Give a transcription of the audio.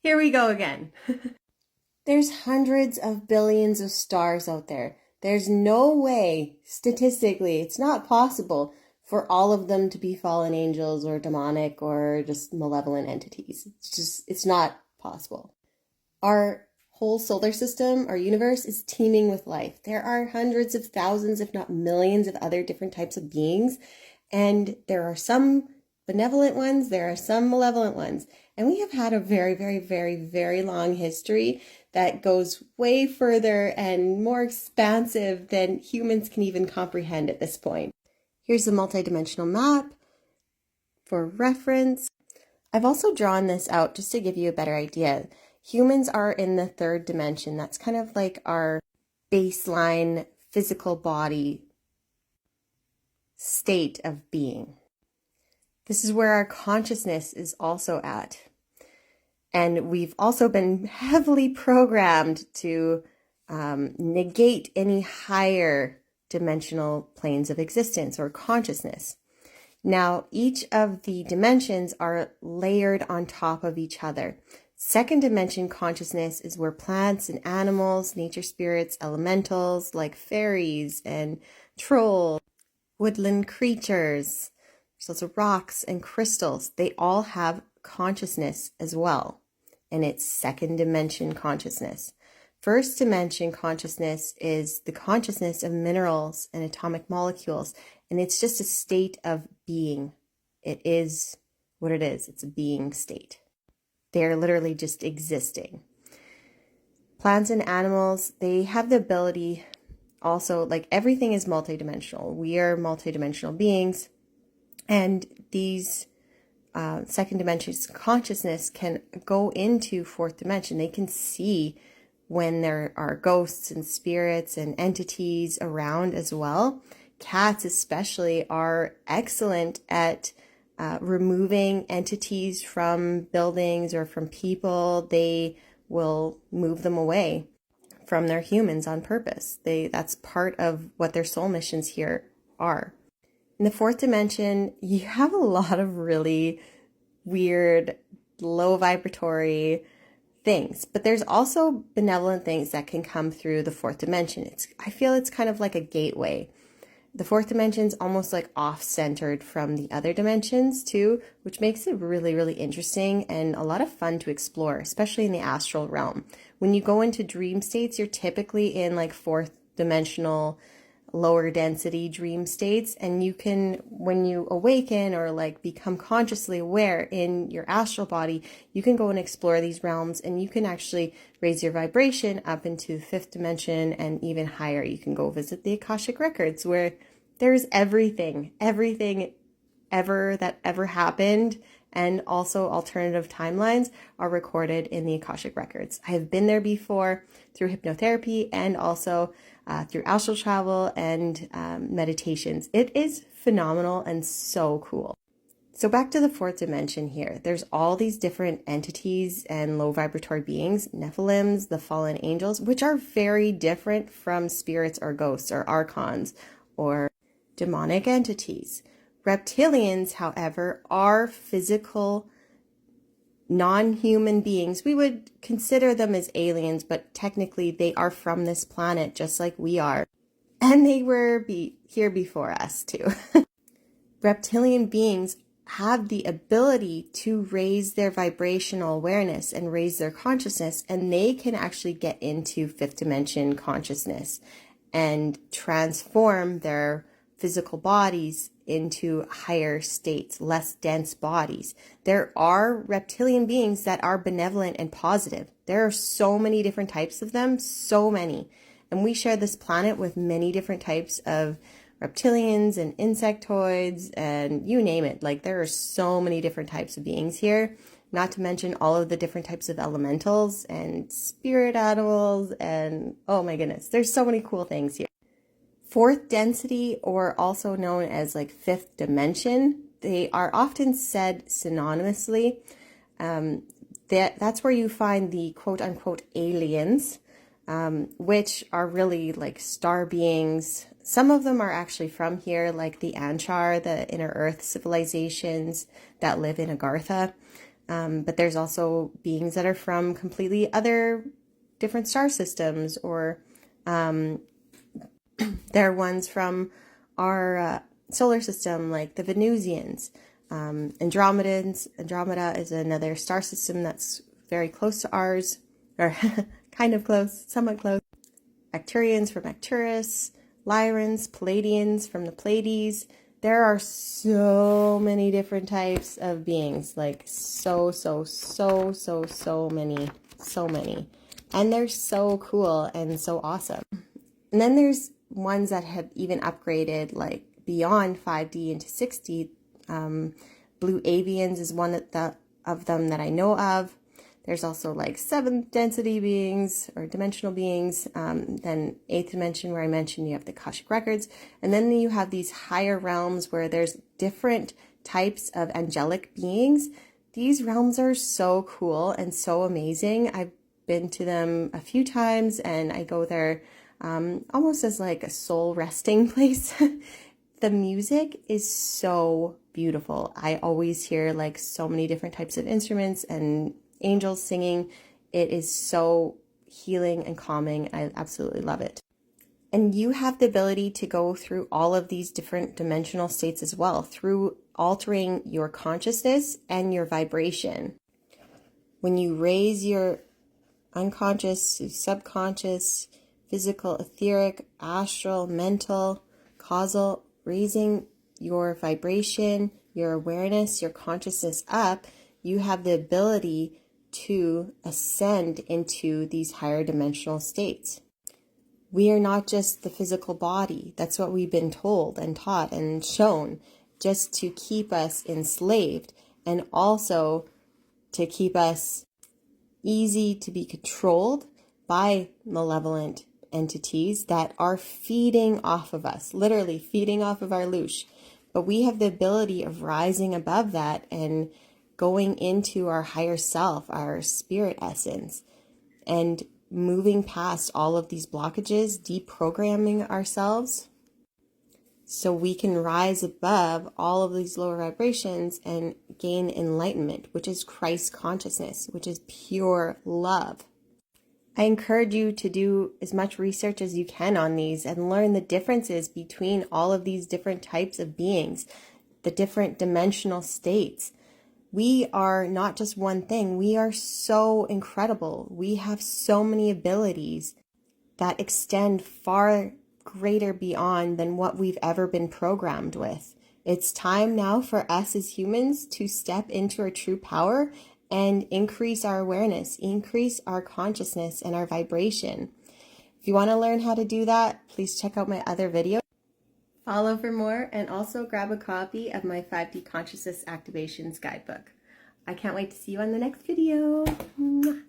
Here we go again. There's hundreds of billions of stars out there. There's no way, statistically, it's not possible for all of them to be fallen angels or demonic or just malevolent entities. It's not possible. Our whole solar system, our universe, is teeming with life. There are hundreds of thousands, if not millions, of other different types of beings. And there are some benevolent ones, there are some malevolent ones. And we have had a very, very, very, very long history that goes way further and more expansive than humans can even comprehend at this point. Here's the multidimensional map for reference. I've also drawn this out just to give you a better idea. Humans are in the third dimension. That's kind of like our baseline physical body state of being. This is where our consciousness is also at. And we've also been heavily programmed to negate any higher dimensional planes of existence or consciousness. Now, each of the dimensions are layered on top of each other. Second dimension consciousness is where plants and animals, nature spirits, elementals like fairies and trolls, woodland creatures, there's also rocks and crystals. They all have consciousness as well. And it's second dimension consciousness. First dimension consciousness is the consciousness of minerals and atomic molecules. And it's just a state of being. It is what it is. It's a being state. They're literally just existing. Plants and animals, they have the ability also, like everything is multidimensional. We are multidimensional beings. And these second dimension consciousness can go into fourth dimension. They can see when there are ghosts and spirits and entities around as well. Cats especially are excellent at removing entities from buildings or from people. They will move them away from their humans on purpose. That's part of what their soul missions here are. In the fourth dimension, you have a lot of really weird, low vibratory things, but there's also benevolent things that can come through the fourth dimension. I feel it's kind of like a gateway. The fourth dimension is almost like off-centered from the other dimensions too, which makes it really, really interesting and a lot of fun to explore, especially in the astral realm. When you go into dream states, you're typically in like fourth dimensional, lower density dream states, and you can, when you awaken or like become consciously aware in your astral body, you can go and explore these realms, and you can actually raise your vibration up into the fifth dimension and even higher. You can go visit the Akashic records where there's everything ever that ever happened, and also alternative timelines are recorded in the Akashic records. I have been there before through hypnotherapy and also through astral travel and meditations. It is phenomenal and so cool. So back to the fourth dimension here. There's all these different entities and low vibratory beings, Nephilims, the fallen angels, which are very different from spirits or ghosts or archons or demonic entities. Reptilians, however, are physical, non-human beings. We would consider them as aliens, but technically they are from this planet just like we are. And they were here before us too. Reptilian beings have the ability to raise their vibrational awareness and raise their consciousness, and they can actually get into fifth dimension consciousness and transform their physical bodies into higher states, less dense bodies. There are reptilian beings that are benevolent and positive. There are so many different types of them, so many. And we share this planet with many different types of reptilians and insectoids and you name it. Like there are so many different types of beings here, not to mention all of the different types of elementals and spirit animals and oh my goodness, there's so many cool things here. Fourth density, or also known as like fifth dimension, they are often said synonymously. That's where you find the quote unquote aliens, which are really like star beings. Some of them are actually from here, like the Anchar, the inner earth civilizations that live in Agartha. But there's also beings that are from completely other different star systems, or there are ones from our solar system, like the Venusians. Andromedans. Andromeda is another star system that's very close to ours, or kind of close, somewhat close. Arcturians from Arcturus, Lyrans, Palladians from the Pleiades. There are so many different types of beings, like so many. And they're so cool and so awesome. And then there's ones that have even upgraded, like beyond 5D into 6D. Blue avians is one of them that I know of. There's also like 7th density beings or dimensional beings. Then 8th dimension, where I mentioned you have the Akashic records. And then you have these higher realms where there's different types of angelic beings. These realms are so cool and so amazing. I've been to them a few times, and I go there almost as like a soul resting place. The music is so beautiful. I always hear like so many different types of instruments and angels singing. It is so healing and calming. I absolutely love it. And you have the ability to go through all of these different dimensional states as well, through altering your consciousness and your vibration. When you raise your unconscious to subconscious, physical, etheric, astral, mental, causal, raising your vibration, your awareness, your consciousness up, you have the ability to ascend into these higher dimensional states. We are not just the physical body. That's what we've been told and taught and shown, just to keep us enslaved, and also to keep us easy to be controlled by malevolent entities that are feeding off of us, literally feeding off of our loosh. But we have the ability of rising above that and going into our higher self, our spirit essence, and moving past all of these blockages, deprogramming ourselves so we can rise above all of these lower vibrations and gain enlightenment, which is Christ consciousness, which is pure love. I encourage you to do as much research as you can on these and learn the differences between all of these different types of beings, the different dimensional states. We are not just one thing. We are so incredible. We have so many abilities that extend far greater beyond than what we've ever been programmed with. It's time now for us as humans to step into our true power and increase our awareness, increase our consciousness and our vibration. If you want to learn how to do that, please check out my other video. Follow for more, and also grab a copy of my 5D Consciousness Activations Guidebook. I can't wait to see you on the next video. Mwah.